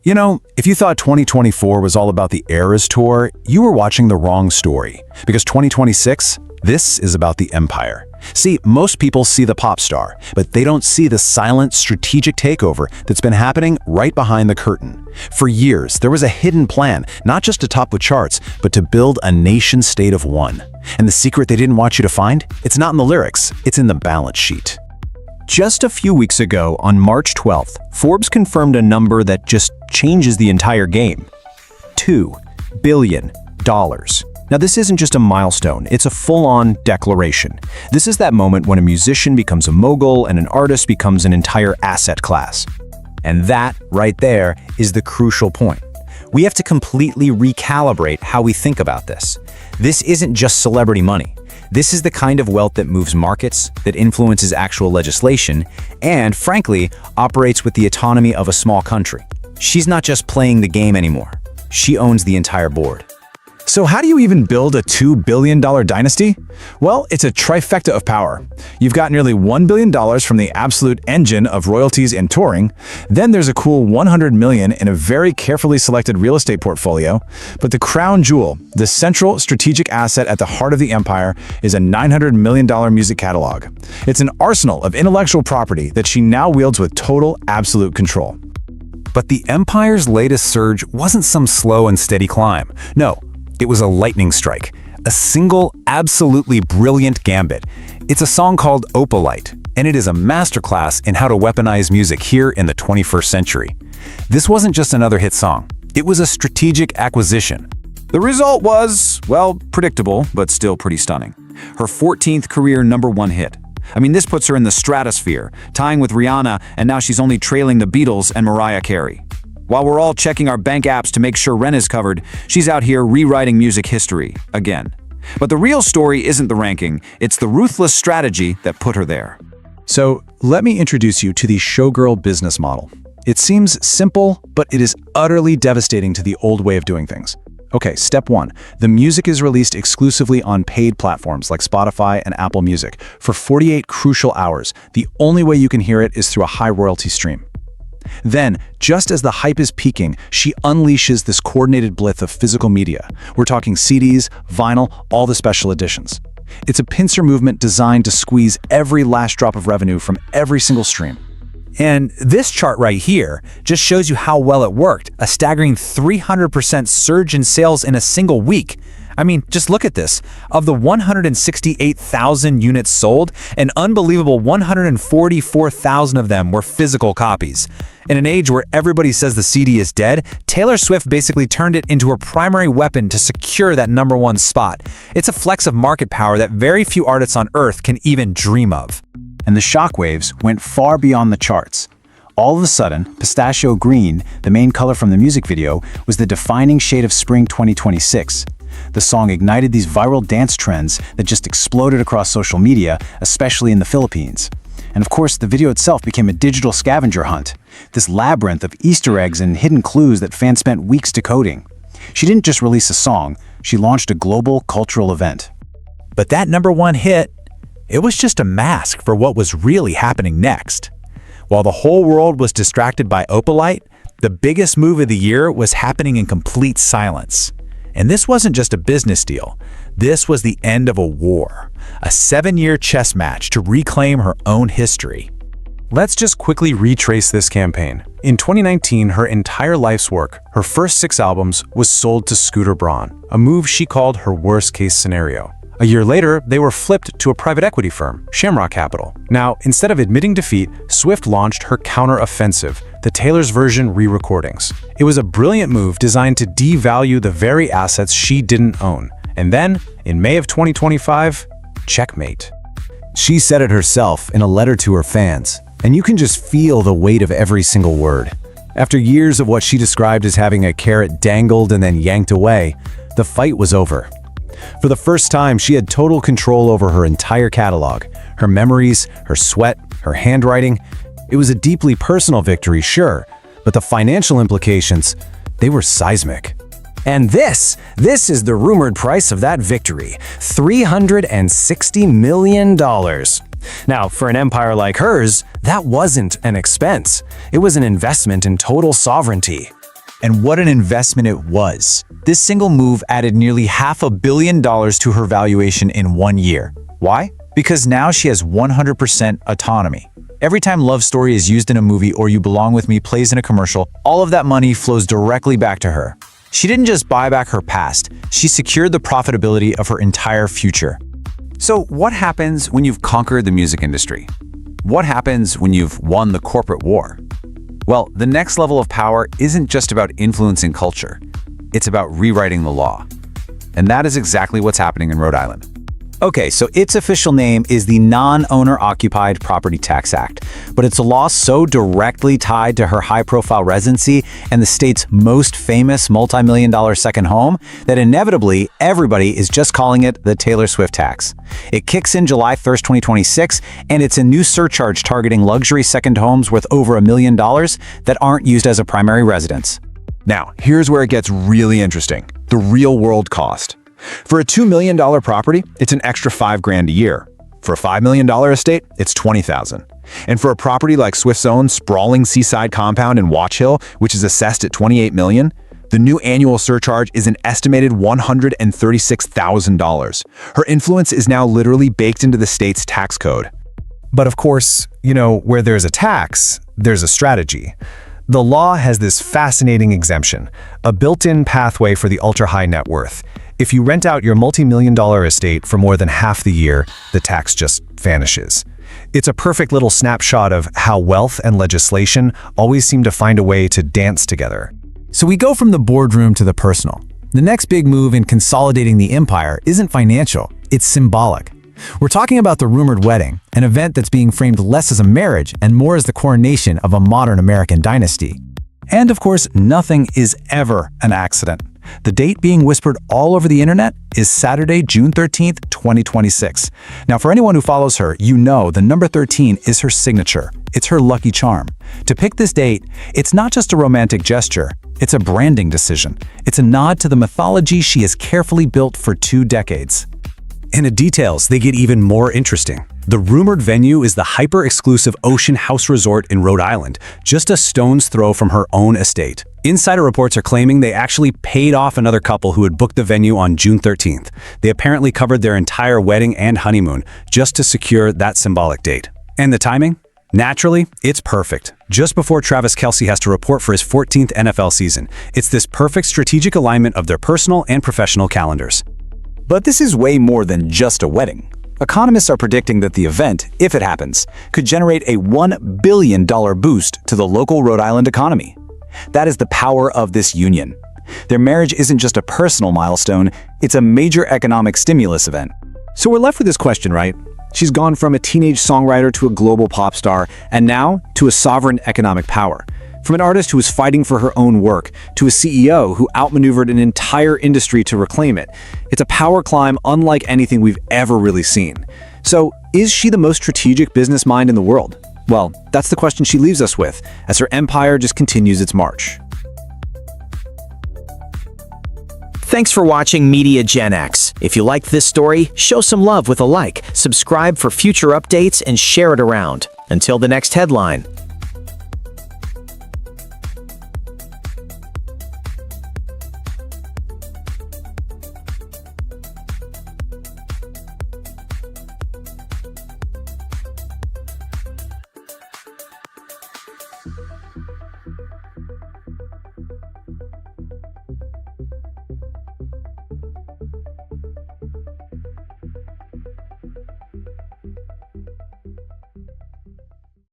You know, if you thought 2024 was all about the Eras Tour, you were watching the wrong story. Because 2026, this is about the empire. See, most people see the pop star, but they don't see the silent, strategic takeover that's been happening right behind the curtain. For years, there was a hidden plan, not just to top the charts, but to build a nation-state of one. And the secret they didn't want you to find? It's not in the lyrics, it's in the balance sheet. Just a few weeks ago, on March 12th, Forbes confirmed a number that just changes the entire game. $2 billion. Now, this isn't just a milestone, it's a full-on declaration. This is that moment when a musician becomes a mogul and an artist becomes an entire asset class. And that, right there, is the crucial point. We have to completely recalibrate how we think about this. This isn't just celebrity money. This is the kind of wealth that moves markets, that influences actual legislation, and, frankly, operates with the autonomy of a small country. She's not just playing the game anymore. She owns the entire board. So how do you even build a $2 billion dynasty? Well, it's a trifecta of power. You've got nearly $1 billion from the absolute engine of royalties and touring. Then there's a cool $100 million in a very carefully selected real estate portfolio. But the crown jewel, the central strategic asset at the heart of the empire, is a $900 million music catalog. It's an arsenal of intellectual property that she now wields with total, absolute control. But the empire's latest surge wasn't some slow and steady climb. No. It was a lightning strike, a single, absolutely brilliant gambit. It's a song called Opalite, and it is a masterclass in how to weaponize music here in the 21st century. This wasn't just another hit song. It was a strategic acquisition. The result was, well, predictable, but still pretty stunning. Her 14th career #1 hit. I mean, this puts her in the stratosphere, tying with Rihanna, and now she's only trailing the Beatles and Mariah Carey. While we're all checking our bank apps to make sure rent is covered, she's out here rewriting music history again. But the real story isn't the ranking, it's the ruthless strategy that put her there. So let me introduce you to the Showgirl business model. It seems simple, but it is utterly devastating to the old way of doing things. Okay, step 1. The music is released exclusively on paid platforms like Spotify and Apple Music for 48 crucial hours. The only way you can hear it is through a high royalty stream. Then, just as the hype is peaking, she unleashes this coordinated blitz of physical media. We're talking CDs, vinyl, all the special editions. It's a pincer movement designed to squeeze every last drop of revenue from every single stream. And this chart right here just shows you how well it worked, a staggering 300% surge in sales in a single week. I mean, just look at this. Of the 168,000 units sold, an unbelievable 144,000 of them were physical copies. In an age where everybody says the CD is dead, Taylor Swift basically turned it into her primary weapon to secure that #1 spot. It's a flex of market power that very few artists on Earth can even dream of. And the shockwaves went far beyond the charts. All of a sudden, pistachio green, the main color from the music video, was the defining shade of spring 2026. The song ignited these viral dance trends that just exploded across social media, especially in the Philippines. And of course, the video itself became a digital scavenger hunt, this labyrinth of Easter eggs and hidden clues that fans spent weeks decoding. She didn't just release a song, she launched a global cultural event. But that #1 hit, it was just a mask for what was really happening next. While the whole world was distracted by Opalite, the biggest move of the year was happening in complete silence. And this wasn't just a business deal. This was the end of a war, a 7-year chess match to reclaim her own history. Let's just quickly retrace this campaign. In 2019, her entire life's work, her first 6 albums, was sold to Scooter Braun, a move she called her worst-case scenario. A year later, they were flipped to a private equity firm, Shamrock Capital. Now, instead of admitting defeat, Swift launched her counter-offensive, the Taylor's Version re-recordings. It was a brilliant move designed to devalue the very assets she didn't own. And then, in May of 2025, checkmate. She said it herself in a letter to her fans, and you can just feel the weight of every single word. After years of what she described as having a carrot dangled and then yanked away, the fight was over. For the first time, she had total control over her entire catalog, her memories, her sweat, her handwriting. It was a deeply personal victory, sure, but the financial implications, they were seismic. And this is the rumored price of that victory, $360 million. Now, for an empire like hers, that wasn't an expense. It was an investment in total sovereignty. And what an investment it was. This single move added nearly $500 million to her valuation in 1 year. Why? Because now she has 100% autonomy. Every time Love Story is used in a movie or You Belong With Me plays in a commercial, all of that money flows directly back to her. She didn't just buy back her past, she secured the profitability of her entire future. So what happens when you've conquered the music industry? What happens when you've won the corporate war? Well, the next level of power isn't just about influencing culture. It's about rewriting the law. And that is exactly what's happening in Rhode Island. Okay, so its official name is the Non-Owner-Occupied Property Tax Act, but it's a law so directly tied to her high-profile residency and the state's most famous multi-million-dollar second home that inevitably everybody is just calling it the Taylor Swift tax. It kicks in July 1st, 2026, and it's a new surcharge targeting luxury second homes worth over $1 million that aren't used as a primary residence. Now, here's where it gets really interesting. The real-world cost. For a $2 million property, it's an extra $5,000 a year. For a $5 million estate, it's $20,000. And for a property like Swift's own sprawling seaside compound in Watch Hill, which is assessed at $28 million, the new annual surcharge is an estimated $136,000. Her influence is now literally baked into the state's tax code. But of course, where there's a tax, there's a strategy. The law has this fascinating exemption, a built-in pathway for the ultra-high net worth. If you rent out your multi-million-dollar estate for more than half the year, the tax just vanishes. It's a perfect little snapshot of how wealth and legislation always seem to find a way to dance together. So we go from the boardroom to the personal. The next big move in consolidating the empire isn't financial, it's symbolic. We're talking about the rumored wedding, an event that's being framed less as a marriage and more as the coronation of a modern American dynasty. And of course, nothing is ever an accident. The date being whispered all over the internet is Saturday, June 13th, 2026. Now, for anyone who follows her, the number 13 is her signature. It's her lucky charm. To pick this date, it's not just a romantic gesture, it's a branding decision. It's a nod to the mythology she has carefully built for 2 decades. And the details, they get even more interesting. The rumored venue is the hyper-exclusive Ocean House Resort in Rhode Island, just a stone's throw from her own estate. Insider reports are claiming they actually paid off another couple who had booked the venue on June 13th. They apparently covered their entire wedding and honeymoon just to secure that symbolic date. And the timing? Naturally, it's perfect. Just before Travis Kelce has to report for his 14th NFL season. It's this perfect strategic alignment of their personal and professional calendars. But this is way more than just a wedding. Economists are predicting that the event, if it happens, could generate a $1 billion boost to the local Rhode Island economy. That is the power of this union. Their marriage isn't just a personal milestone, it's a major economic stimulus event. So we're left with this question, right? She's gone from a teenage songwriter to a global pop star, and now to a sovereign economic power. From an artist who was fighting for her own work, to a CEO who outmaneuvered an entire industry to reclaim it. It's a power climb unlike anything we've ever really seen. So, is she the most strategic business mind in the world? Well, that's the question she leaves us with, as her empire just continues its march. Thanks for watching Media GenX. If you liked this story, show some love with a like, subscribe for future updates, and share it around. Until the next headline.